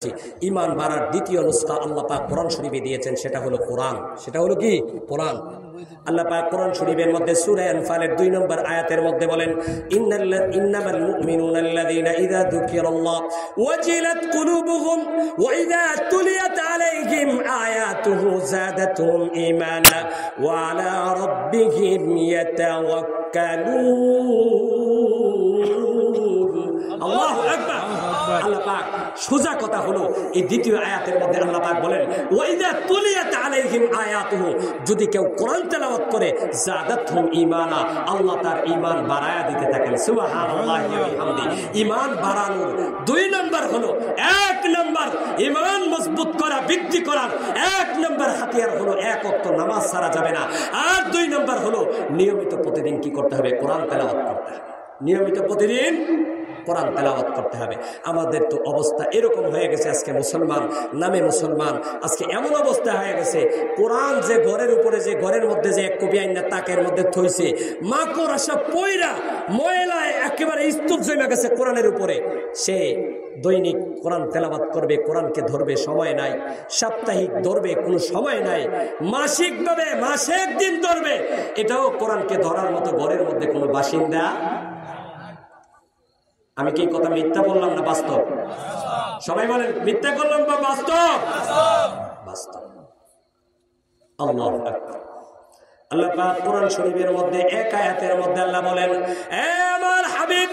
ইমান বাড়ার দ্বিতীয় নুসখা আল্লাহ পাক কোরআন শরীফে দিয়েছেন, সেটা হলো কোরআন। সেটা হলো কি? কোরআন। আল্লাহ পাক কোরআন শরীফের মধ্যে সূরা আনফালের 2 নম্বর আয়াতের মধ্যে বলেন, ইন্নামাল মুমিনুনা আল্লাযীনা ইযা যুকিরাল্লাহ ওয়াজিলাত কুলুবুহুম ওয়া ইযা তুলিয়াত আলাইহিম আয়াতুহু যাদাতুহুম ঈমানা ওয়া আলা রাব্বিহিম ইয়াতাওয়াক্কালুন। আল্লাহু আকবার। আল্লাহ পাক সোজা কথা হলো এই দ্বিতীয় আয়াতের মধ্যে আল্লাহ পাক বলেন, ওয়াইদা তুলিয়াত আলাইহিম আয়াতুহু, যদি কেউ কোরআন তেলাওয়াত করে যাদাতহুম ঈমানা, আল্লাহ তার ঈমান বাড়ায়া দিতে থাকেন। সুবহানাল্লাহি ওয়া বিহামদিহি। ঈমান বাড়ানোর 2 নম্বর হলো, 1 নম্বর ঈমান মজবুত করা, বৃদ্ধি করার 1 নম্বর হাতিয়ার হলো এক ওয়াক্ত নামাজ ছাড়া যাবে না। আর 2 নম্বর হলো নিয়মিত প্রতিদিন কি করতে হবে? কোরআন তেলাওয়াত করতে হবে। নিয়মিত প্রতিদিন কোরআন তেলাওয়াত করতে হবে। আমাদের তো অবস্থা এরকম হয়ে গেছে, আজকে মুসলমান নামে মুসলমান, আজকে এমন অবস্থা হয়ে গেছে, কোরআন যে ঘরের উপরে, যে ঘরের মধ্যে যে এক কপি আইনা তাকের মধ্যে থইছে, মাকড় আসা পয়রা ময়লায় একেবারে স্তূপ জমে গেছে কোরআনের উপরে। সে দৈনিক কোরআন তেলাওয়াত করবে, কোরআনকে ধরবে, সময় নাই। সাপ্তাহিক ধরবে, কোনো সময় নাই। মাসিকভাবে মাসে একদিন ধরবে, এটাও কোরআনকে ধরার মতো ঘরের মধ্যে কোনো বাসিন্দা। আমি কি কথা মিথ্যা বললাম না বাস্তব? সবাই বলেন মিথ্যা করলাম বা বাস্তব? বাস্তব। আল্লাহু আকবার। আল্লাহ পাক কোরআন শরীফের মধ্যে এক আয়াতের মধ্যে আল্লাহ বলেন, এ আমার হাবিব,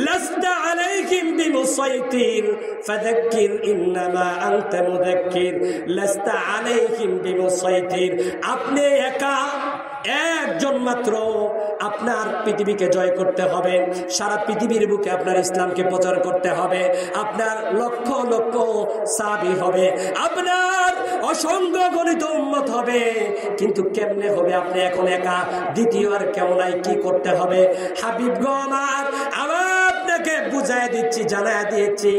লাস্তা আলাইহিম বিমুসাইতির ফাযাক্কির ইন্নামা আনতা মুযাক্কির। লাস্তা আলাইহিম বিমুসাইতির, আপনি একা একজন মাত্র। আপনার পৃথিবীকে জয় করতে হবে, সারা পৃথিবীর বুকে আপনার ইসলামকে প্রচার করতে হবে, আপনার লক্ষ লক্ষ সাহাবী হবে, আপনার অসংখ্য গণিত উম্মত হবে। কিন্তু কেমনে হবে? আপনি এখন একা, দ্বিতীয় আর কেউ নাই। কি করতে হবে? হাবিবগণ আমার আপনাকে বুঝাই দিচ্ছি, জানাই দিয়েছি,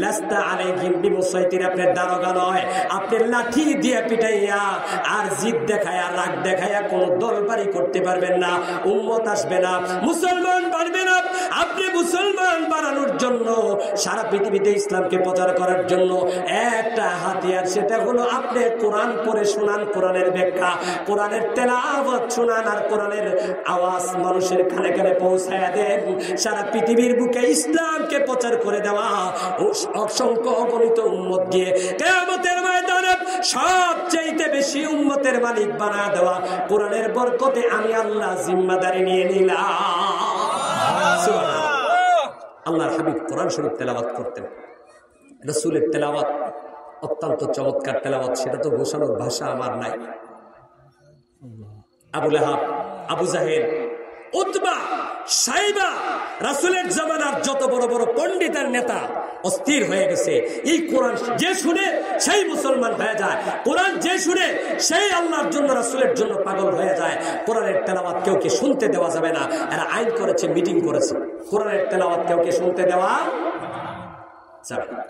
লাস্তা আলাইহিম বিমুসাইতির, আপনার দারোগা নয়। আপনি লাঠি দিয়ে পিটাইয়া আর জিদ দেখায়া, রাগ দেখায়া কোন দলবাড়ি করতে পারবেন না। উম্মত আসবে না, মুসলমান বাড়বে না। আপনি মুসলমান বাড়ানোর জন্য, সারা পৃথিবীতে ইসলামকে প্রচার করার জন্য একটা হাতিয়ার, সেটা হলো আপনি কোরআন পড়ে শোনান, কোরআনের ব্যাখ্যা, কোরআনের তেলাওয়াত শোনান, আর কোরআনের আওয়াজ মানুষের কানে কানে পৌঁছায়া দেন। সারা পৃথিবীর বুকে ইসলামকে প্রচার করে দেওয়া, অসংখ্য অগণিত উম্মত দিয়ে কিয়ামতের ময়দানে সবচেয়ে বেশি উম্মতের মালিক বানায় দেওয়া, কোরআনের বরকতে আমি আল্লাহ জিম্মাদারি নিয়ে নিলাম। আল্লাহর হাবিব কোরআন শরীফ তেলাওয়াত করতেন। রাসূলের তেলাওয়াত অত্যন্ত চমৎকার তেলাওয়াত, সেটা তো বোঝানোর ভাষা আমার নাই। আবু লাহাব, আবু জাহেল, উতবা, সাইবা, রাসূলের জামানার যত বড় বড় পণ্ডিত আর নেতা অস্থির হয়ে গেছে। এই কোরআন যে শুনে সেই মুসলমান হয়ে যায়, কোরআন যে শুনে সেই আল্লাহর জন্য, রাসূলের জন্য পাগল হয়ে যায়। কোরআনের তেলাওয়াত কেউ কে শুনতে দেওয়া যাবে না। এরা আইন করেছে, মিটিং করেছে, কোরআনের তেলাওয়াত কেউ কে শুনতে দেওয়া যাবে না।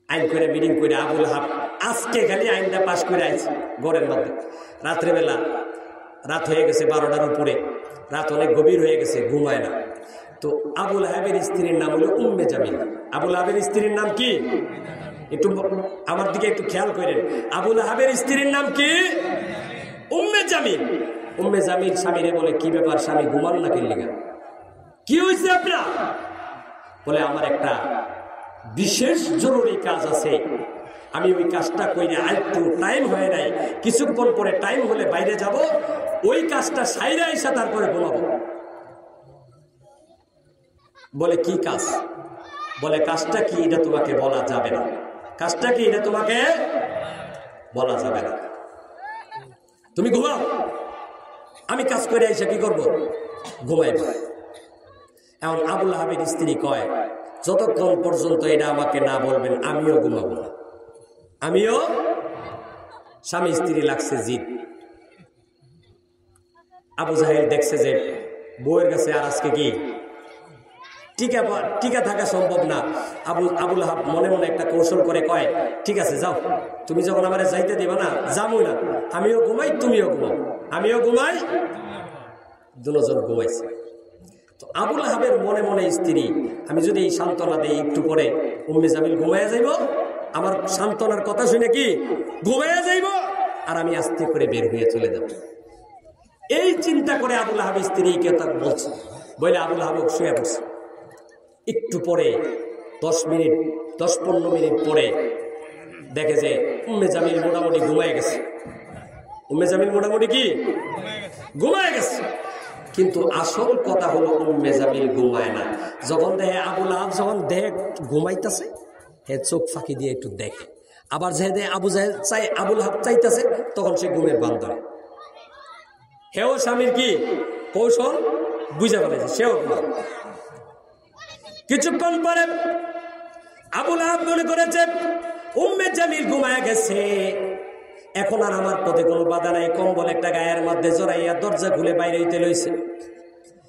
আইন করে, মিটিং করে, আবু লাহাব আজকে খালি আইনটা পাশ করে আইছে ঘরের মধ্যে। রাত্রেবেলা, রাত হয়ে গেছে 12টার উপরে, রাত অনেক গভীর হয়ে গেছে, ঘুমায় না। তো আবু লাহাবের স্ত্রীর নাম হলো উম্মে জামিল। আবু লাহাবের স্ত্রীর নাম কি? একটু আমার দিকে একটু খেয়াল করেন। আবু লাহাবের স্ত্রীর নাম কি? উম্মে জামিল। উম্মে জামিল স্বামীরে বলে, কি ব্যাপার স্বামী, ঘুমান না কেন লিগা? কি হয়েছে আপনার? বলে, আমার একটা বিশেষ জরুরি কাজ আছে, আমি ওই কাজটা কইরে আরেকটু টাইম হয়ে নাই, কিছুক্ষণ পরে টাইম হলে বাইরে যাব, ওই কাজটা সাইরা এসে তারপরে ঘুমাবো। বলে, কি কাজ? বলে, কাজটা কি এটা তোমাকে বলা যাবে না। কাজটা কি এটা তোমাকে বলা যাবে না, তুমি ঘুমাও, আমি কাজ করে এসে কি করবো? ঘুমাইব। এখন আবু লাহাবের স্ত্রী কয়, যতক্ষণ পর্যন্ত এটা আমাকে না বলবেন আমিও ঘুমাবো না, আমিও। স্বামী স্ত্রী লাগছে জিদ। আবু জাহেল দেখছে যে বউয়ের কাছে আর আজকে কি টিকা থাকা সম্ভব না। আবু লাহাব মনে মনে একটা কৌশল করে কয়, ঠিক আছে যাও, তুমি যখন আমারে যাইতে দিবা না, যাবই না, আমিও ঘুমাই, তুমিও ঘুমাও, আমিও ঘুমাই। দুজন ঘুমাইছে। তো আবু লাহাবের মনে মনে স্ত্রী, আমি যদি এই সান্ত্বনা দিই, একটু পরে উম্মে জামিল ঘুমাইয়া যাইব, আমার সান্ত্বনার কথা শুনে কি ঘুমাইয়া যাইব, আর আমি আস্তে করে বের হয়ে চলে যাব। এই চিন্তা করে আবুল আহাব স্ত্রীকে তাকে বলছে, বলে আবুল আহাব শুয়ে পড়ছে। একটু পরে 10-15 মিনিট পরে দেখে যে উম্মে জামিল মোটামুটি ঘুমায় গেছে। উম্মে জামিল মোটামুটি কি ঘুমায় গেছে, কিন্তু আসল কথা হলো উম্মে জামিল ঘুমায় না। যখন দেখে আবুল আহাব যখন দেখে ঘুমাইতেছে, হে চোখ ফাঁকি দিয়ে একটু দেখে, আবার যে দেখে আবুল আহাব চাইতেছে, তখন সে ঘুমের বান ধরে। হেও স্বামীর কি কৌশল বুঝে ফেলেছে, সেও কিছুক্ষণ পরে আবুল আহাব মনে করেছে উম্মে জামিল ঘুমায় গেছে, এখন আর আমার পথে কোনো বাধা নাই। কম্বল একটা গায়ের মধ্যে জড়াইয়া দরজা খুলে বাইরে হইতে লইছে।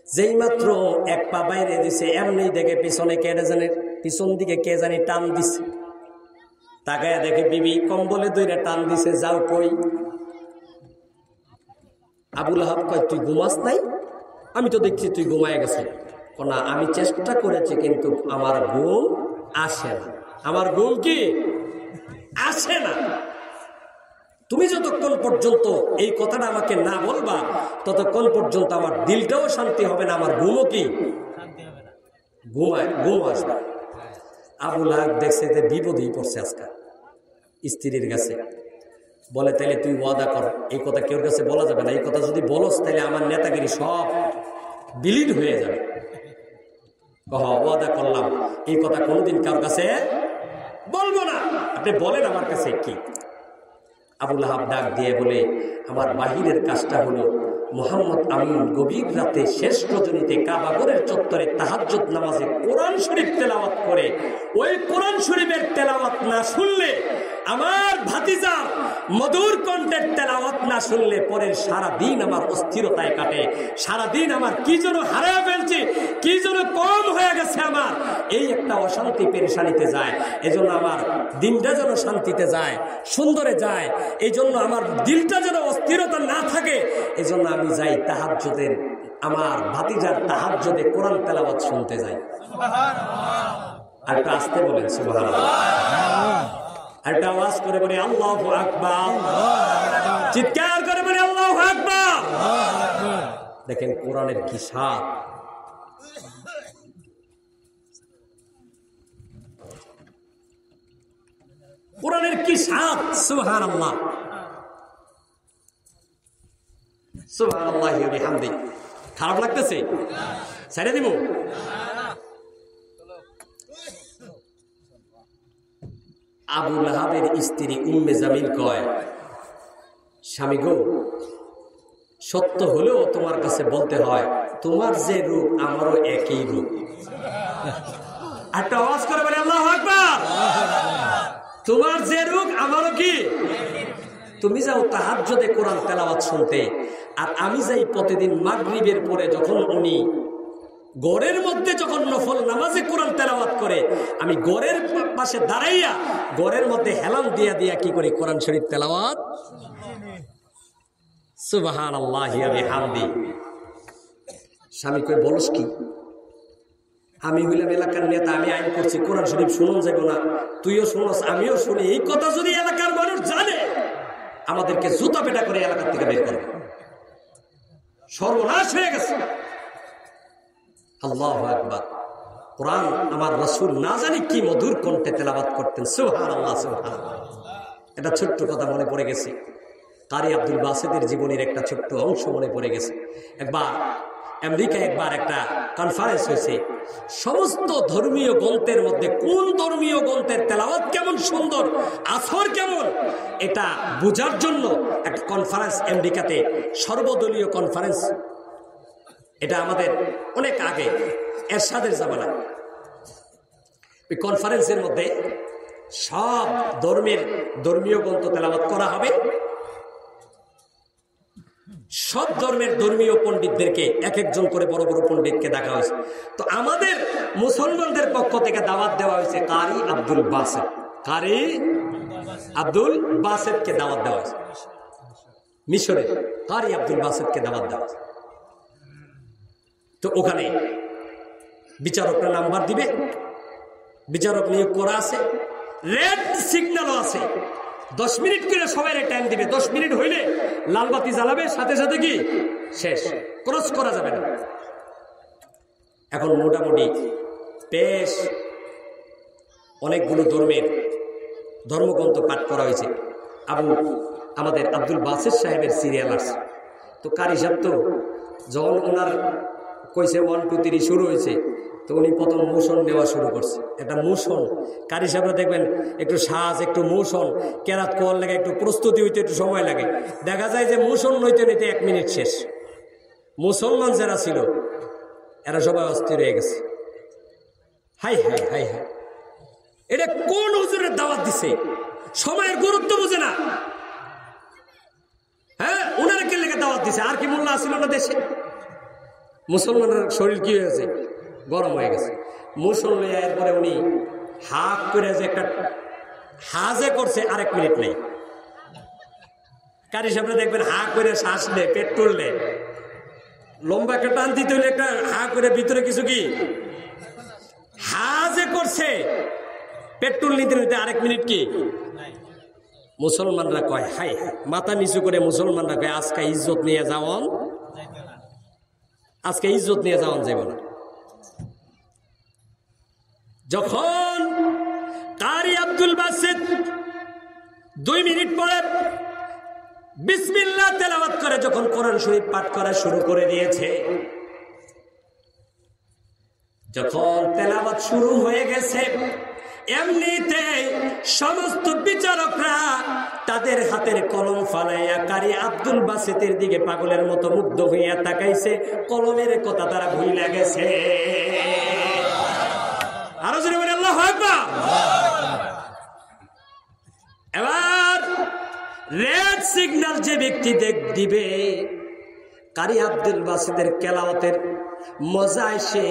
যেই মাত্র এক পা বাইরে দিছে, এমনি দেখে পিছনে কে জানে, পিছন দিকে কে জানি টান দিছে। তাকায়া দেখে বিবি কম্বলে দইরা টান দিছে, যাও কই। আবুল আহাব কয়, তুই ঘুমাস নাই? আমি তো দেখছি তুই ঘুমায় গেছে। না, আমি চেষ্টা করেছি কিন্তু আমার ঘুম আসে না। আমার ঘুম কি আসে না। তুমি যতক্ষণ পর্যন্ত এই কথাটা আমাকে না বলবা, ততক্ষণ পর্যন্ত আমার দিলটাও শান্তি হবে না, আমার ঘুমও কি ঘুম আসবে। আবুল আহাব দেখছে যে বিপদেই পড়ছে আজকাল স্ত্রীর কাছে। বলে, তাইলে তুই ওয়াদা কর, এই কথা কেউ কাছে বলা যাবে না। এই কথা যদি বলস তাহলে আমার নেতাগিরি সব বিলীন হয়ে যাবে। ওয়াদা করলাম এই কথা কোনোদিন কারোর কাছে বলবো না। আপনি বলেন আমার কাছে কি। আবুল আহাব ডাক দিয়ে বলে, আমার বাহিরের কাজটা হলো মোহাম্মদ আমিন গভীর রাতে শেষ রজনীতে কাবাগরের চত্বরে তাহাজ্জুদ নামাজে কোরআন শরীফ তেলাওয়াত করে, ওই কোরআন শরীফের তেলাওয়াত না শুনলে, আমার ভাতিজা মধুর কণ্ঠের তেলাওয়াত না শুনলে পরের সারা দিন আমার অস্থিরতায় কাটে। সারা দিন আমার কি যেন হারিয়ে ফেলছি, কি যেন কম হয়ে গেছে, আমার এই একটা অশান্তি পেরেশানিতে যায়। এজন্য আমার দিনটা যেন শান্তিতে যায়, সুন্দরে যায়। এই জন্য আমার দিলটা যেন অস্থিরতা না থাকে, এই জন্য আমি যাই তাহাজ্জুদের, আমার ভাতিজার তাহাজ্জুদে কোরআন তেলাওয়াত শুনতে যাই। আর একটু আসতে বলেন সুবহানাল্লাহ। আর একটা আওয়াজ করে বলি আল্লাহু আকবার, চিৎকার করে বলি আল্লাহু আকবার। দেখেন কোরআনের কি স্বাদ। কোরআনের কি স্বাদ, সুবহানাল্লাহ সুবহানাল্লাহি ওয়া বিহামদিহি। খারাপ লাগতেছে? ছেড়ে দিব? আবুল আহাবের স্ত্রী উম্মে জামিল কয়, স্বামী গো, সত্য হলেও তোমার কাছে বলতে হয়, তোমার যে রূপ আমারও একই রূপ। একটা আওয়াজ করে বলে আল্লাহু আকবার। তোমার যে রূপ আমারও কি। তুমি যাও তাহাজ্জুদে কোরআন তেলাওয়াত শুনতে, আর আমি যাই প্রতিদিন মাগরিবের পরে, যখন উনি গড়ের মধ্যে যখন নফল নামাজে কোরআন তেলাওয়াত করে, আমি গড়ের পাশে দাঁড়াইয়া গড়ের মধ্যে হেলান দিয়া দিয়া কি করি, কোরআন শরীফ তেলাওয়াত। সুবহানাল্লাহি ওয়া বিহামদিহি। স্বামী কই, বলস কি? আমি হইলাম এলাকার নেতা, আমি আইন করছি, কোরআন শরীফ শুনুন যাব না? তুইও শুনস, আমিও শুনি। এই কথা যদি এলাকার মানুষ জানে, আমাদেরকে জুতা পেটা করে এলাকার থেকে বের করবে। সর্বনাশ হয়ে গেছে। আল্লাহু আকবার। কোরআন আমার রাসূল না জানি কি মধুর কণ্ঠে তেলাওয়াত করতেন। সুবহানাল্লাহ সুবহানাল্লাহ। এটা ছোট্ট কথা মনে পড়ে গেছে, কারি আব্দুল বাসেতের জীবনের একটা ছোট্ট অংশ মনে পড়ে গেছে। একবার আমেরিকায় একটা কনফারেন্স হয়েছে, সমস্ত ধর্মীয় গ্রন্থের মধ্যে কোন ধর্মীয় গ্রন্থের তেলাওয়াত কেমন সুন্দর, আসর কেমন, এটা বোঝার জন্য একটা কনফারেন্স আমেরিকাতে, সর্বদলীয় কনফারেন্স। এটা আমাদের অনেক আগে এরশাদের জামানায়। ওই কনফারেন্সের মধ্যে সব ধর্মীয় গ্রন্থ তেলাওয়াত করা হবে। সব ধর্মের ধর্মীয় পণ্ডিতদেরকে এক একজন করে বড় বড় পণ্ডিতকে ডাকা হয়েছে। তো আমাদের মুসলমানদের পক্ষ থেকে দাওয়াত দেওয়া হয়েছে কারি আব্দুল বাসেত। কারি আব্দুল বাসেতকে দাওয়াত দেওয়া হয়েছে। মিশরের কারি আব্দুল বাসেতকে দাওয়াত দেওয়া হয়েছে। তো ওখানে বিচারকরা নাম্বার দিবে, বিচারক নিয়োগ করা আছে, রেড সিগন্যালও আছে। 10 মিনিট করে সবাই টাইম দিবে, 10 মিনিট হইলে লাল বাতি জ্বালাবে, সাথে সাথে কি শেষ, ক্রস করা যাবে না। এখন মোটামুটি বেশ অনেকগুলো ধর্মগ্রন্থ পাঠ করা হয়েছে। আমাদের আব্দুল বাসির সাহেবের সিরিয়াল আসছে, তো কারি সাহেব তো যখন ওনার কইছে 1 2 3 শুরু হয়েছে, তো উনি প্রথম মোশন নেওয়া শুরু করছে। একটা মোশন কারি সাহেবরা দেখবেন একটু সাজ, একটু মোশন কেরাত কোয়ার লাগে, একটু প্রস্তুতি হইতে একটু সময় লাগে। দেখা যায় যে মোশন নইতে নিতে 1 মিনিট শেষ। মুসলমান যারা ছিল এরা সবাই অস্থির হয়ে গেছে। হাই হাই হাই হাই, এটা কোন হুজুরের দাওয়াত দিছে? সময়ের গুরুত্ব বুঝে না। হ্যাঁ, ওনারা কে লেগে দাওয়াত দিছে? আর কি মোল্লা আসছিল না দেশে? মুসলমানের শরীর কি হয়েছে? গরম হয়ে গেছে। মুসলমান এরপরে উনি হাক করে যে একটা হাজে করছে, আর 1 মিনিট নেই। কারি সামনে দেখবেন হা করে শ্বাস নেয়, পেট্রোল নেয়, লম্বা একটা টান দিতে হলে একটা হা করে ভিতরে কিছু কি হাজে করছে, পেট্রোল নিতে নিতে আর 1 মিনিট কি। মুসলমানরা কয় হাই হাই, মাথা নিচু করে মুসলমানরা কয় আজকে ইজ্জত নিয়ে যাওয়ান, আজকে ইজ্জত নিয়ে যাওয়ান যাইব না। যখন কারি আব্দুল বাসিত 2 মিনিট পরে বিসমিল্লাহ তেলাওয়াত করে যখন কোরআন শরীফ পাঠ করা শুরু করে দিয়েছে, যখন তেলাওয়াত শুরু হয়ে গেছে, এমনিতে সমস্ত বিচারকরা তাদের হাতের কলম ফালাইয়া কারি আব্দুল বাসিতের দিকে পাগলের মতো মুগ্ধ হইয়া তাকাইছে। কলমের কথা তারা ভুইলা গেছে। আরো জোরে বলে আল্লাহু আকবার। এবার রেড সিগন্যাল যে ব্যক্তি দিবে, কারি আব্দুল বাসিতের কেলাওয়াতের মজা এসে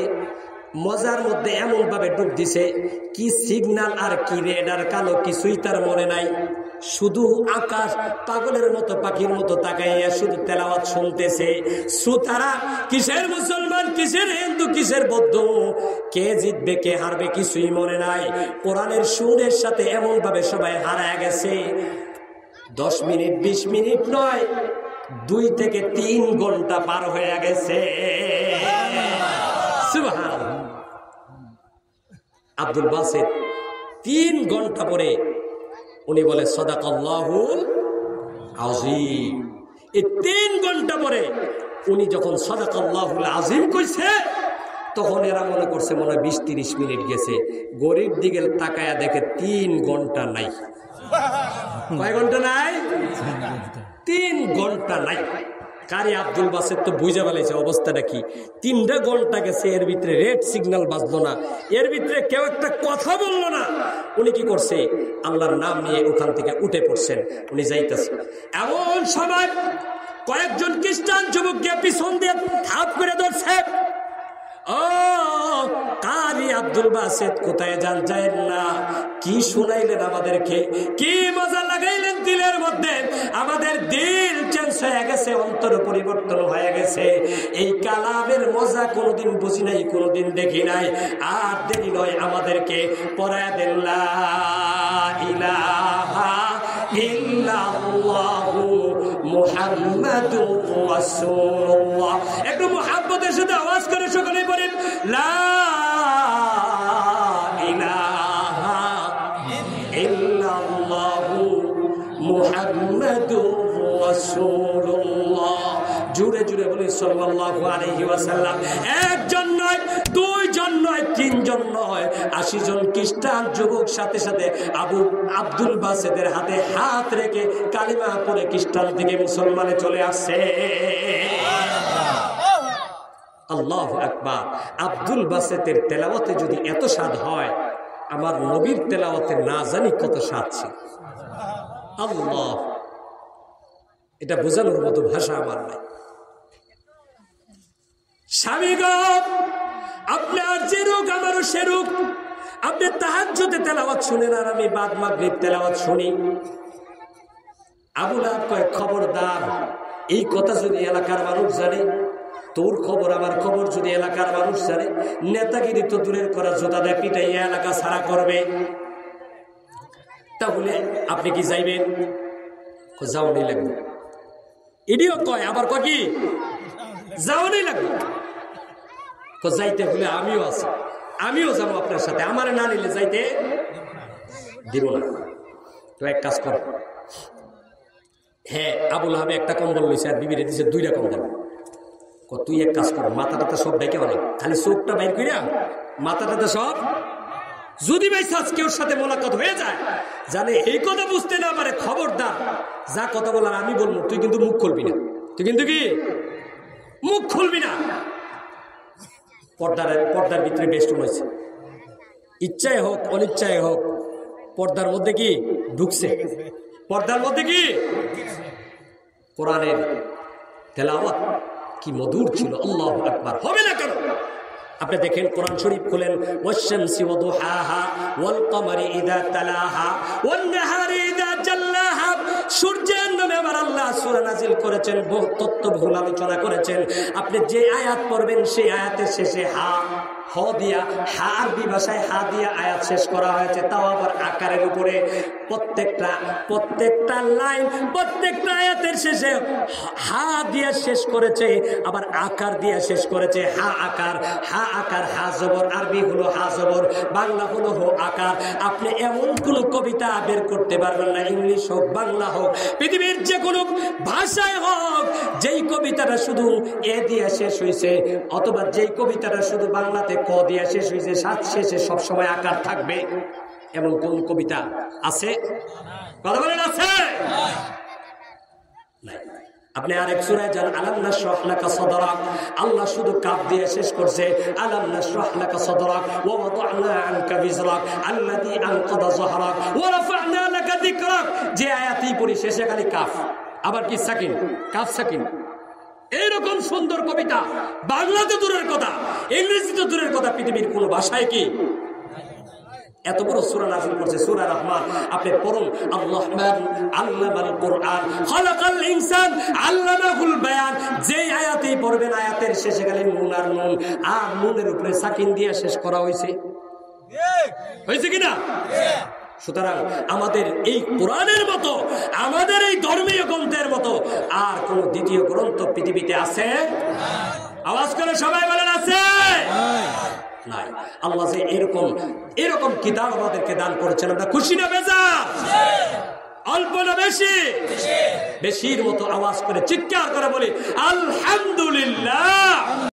মজার মধ্যে এমন ভাবে ডুব দিছে, কি সিগন্যাল আর কি রেড আর কালো কিছুই তার মনে নাই। শুধু আকাশ পাগলের মতো পাখির মতো তাকাইয়া শুধু তেলাওয়াত শুনতেছে। শ্রোতারা কিসের মুসলমান, কিসের হিন্দু, কিসের বৌদ্ধ, কে জিতবে কে হারবে কিছুই মনে নাই। কোরআনের সুরের সাথে এমন ভাবে সবাই হারায় গেছে। 10 মিনিট 20 মিনিট নয়, 2 থেকে 3 ঘন্টা পার হয়ে গেছে। সুবহানাল্লাহ। আব্দুল বাসিত 3 ঘন্টা পরে উনি বলে সাদাকাল্লাহুল আযীম। এই 3 ঘন্টা পরে উনি যখন সাদাকাল্লাহুল আযীম কইছে, তখন এরা মনে করছে মনে হয় 20-30 মিনিট গেছে। গরিব দিকে তাকায়া দেখে 3 ঘন্টা নাই। কয় ঘন্টা নাই? 3 ঘন্টা নাই। কারি আব্দুল বাসিত তো বুঝে ফেলেছে অবস্থাটা কি। 3টা ঘন্টা গেছে, এর ভিতরে রেড সিগন্যাল বাজলো না, এর ভিতরে কেউ একটা কথা বললো না। উনি কি করছে? আল্লাহর নাম নিয়ে ওখান থেকে উঠে পড়ছেন, উনি যাইতেছেন। এমন সময় কয়েকজন খ্রিস্টান যুবক গিয়ে পিছন দিয়ে থাপ করে ধরছে। ও কারি আব্দুল বাসিত, কোথায় যান? যায়েন না। কি শুনাইলেন আমাদেরকে, কি মজা লাগাইলেন দিলের মধ্যে। আমাদের দিল চেঞ্জ হয়ে গেছে, অন্তর পরিবর্তন হয়ে গেছে। এই কালামের মজা কোনোদিন বুঝি নাই, কোনোদিন দেখি নাই। আর দেরি নয়, আমাদেরকে পড়ায় দেন লা ইলাহা ইল্লাল্লাহু মুহাম্মাদুর রাসূলুল্লাহ। একটু মুহাব্বতের সাথে আওয়াজ করে সকলে বলেন লা ইলাহা ইল্লাল্লাহু মুহাম্মাদুর রাসূলুল্লাহ। জুড়ে জুড়ে বলি সাল্লাল্লাহু আলাইহি ওয়াসাল্লাম। একজন নয়, 2 জন নয়, 3 জন নয়, 80 জন খ্রিস্টান যুবক সাথে সাথে আব্দুল বাসিতের হাতে হাত রেখে কালিমা পড়ে খ্রিস্টান থেকে মুসলমানে চলে আসছে। আল্লাহু আকবার। আব্দুল বাসিতের তেলাওয়াতে যদি এত স্বাদ হয়, আমার নবীর তেলাওয়াতে না জানি কত স্বাদ ছিল। আল্লাহ, এটা বোঝানোর মতো ভাষা আমার নাই। স্বামী গো, আপনার যে রূপ আমারও সে রূপ। আপনি তাহাজ্জুদে তেলাওয়াত শুনেন আর আমি বাদ মাগরিব তেলাওয়াত শুনি। আবু লাহাব কয় খবরদার, এই কথা যদি এলাকার মানুষ জানে, তোর খবর আমার খবর যদি এলাকার মানুষ জানে, নেতাগিরি তো দূরের করা, জুতা দিয়ে পিটাইয়া এলাকা ছাড়া করবে। তাহলে আপনি কি যাইবেন? যাওয়ানি লাগবে। এটিও কয়, আবার কয় কি যাওয়ানি লাগবে। যাইতে হলে আমিও আছি, আমিও যাবো আপনার সাথে, আমার না নিলে যাইতে দিব না। তো এক কাজ কর, হ্যাঁ আবুল আহাব একটা কম্বল লইছে আর বিবিরে দিছে 2টা কম্বল। তুই এক কাজ কর, মাথাটাতে সব ডেকে অনেক, খালি চোখটা বাইর করিয়া মাথাটাতে সব, যদি ভাই সাজ কেউ সাথে মোলাকাত হয়ে যায়, জানে এই কথা বুঝতে না পারে, খবরদার যা কথা বলার আমি বলবো, তুই কিন্তু মুখ খুলবি না। তুই কিন্তু কি মুখ খুলবি না। পর্দার ভিতরে বেষ্টন হয়েছে, ইচ্ছায় হোক অনিচ্ছায় হোক, পর্দার মধ্যে কি ঢুকছে, পর্দার মধ্যে কি কোরআনের তেলাওয়াত কি মধুর ছিল। আল্লাহু আকবার। হবে না কেন? আপনি দেখেন কোরআন শরীফ খুলেন, ওয়াশ-শামসি ওয়া দুহাহা ওয়াল কমারি ইযা তালাহা ওয়ান নাহারি ইযা জাল্লাহা। সূর্যের নামে আবার আল্লাহ সূরা নাজিল করেছেন, বহু তত্ত্ববহুল আলোচনা করেছেন। আপনি যে আয়াত পড়বেন সেই আয়াতের শেষে হ দিয়া, হা আরবি ভাষায় হা দিয়া আয়াত শেষ করা হয়েছে, তাও আবার আকারের উপরে। প্রত্যেকটা লাইন, প্রত্যেকটা আয়াতের শেষে হা দিয়া শেষ করেছে, আবার আকার দিয়া শেষ করেছে। হা আকার, হা আকার, হা জবর, আরবি হলো হা জবর, বাংলা হলো হো আকার। আপনি এমন কোন কবিতা বের করতে পারবেন না, ইংলিশ হোক বাংলা হোক, পৃথিবীর যে কোনো ভাষায় হোক, যেই কবিতাটা শুধু এ দিয়া শেষ হয়েছে, অথবা যেই কবিতাটা শুধু বাংলাতে ক দিয়া শেষ হয়েছে, সাত শেষে সবসময় আকার থাকবে, এমন কোন কবিতা আছে? কথা বলেন, আছে? আপনি আরেক সূরায় যান, আলাম নাশরাহ লাকা সাদরাক, আল্লাহ শুধু কাফ দিয়ে শেষ করছে, আলাম নাশরাহ লাকা সাদরাক ওয়া ওয়াদা'না আনকা বিজরাক আল্লাযী আনকাযা যাহরাক ওয়া রাফা'না লাকা যিকরাক। যে আয়াতই পড়ি শেষে খালি কাফ, আবার কি সাকিন, কাফ সাকিন। এইরকম সুন্দর কবিতা বাংলাতে দূরের কথা, ইংরেজিতে দূরের কথা, পৃথিবীর কোন ভাষায় কি এত বড় সূরা নাযিল করছে। সূরা রহমান আপনি পড়ুন, আর রহমান আল্লামাল কুরআন খালাকাল ইনসান আল্লামাহুল বায়ান। যে আয়াতেই পড়বেন আয়াতের শেষে খালি নুন আর নুন, আর নুনের উপরে সাকিন দিয়ে শেষ করা হয়েছে। হয়েছে কিনা? সুতরাং আমাদের এই কোরআনের মতো, আমাদের এই ধর্মীয় গ্রন্থের মতো আর কোন দ্বিতীয় গ্রন্থ পৃথিবীতে আছে? আওয়াজ করে সবাই বলেন, আছে? নাই। আল্লাহ যে এরকম কিতাব আমাদেরকে দান করেছেন, আমরা খুশি না বেজার? অল্প না বেশি? বেশির মতো আওয়াজ করে চিৎকার করে বলি আলহামদুলিল্লাহ।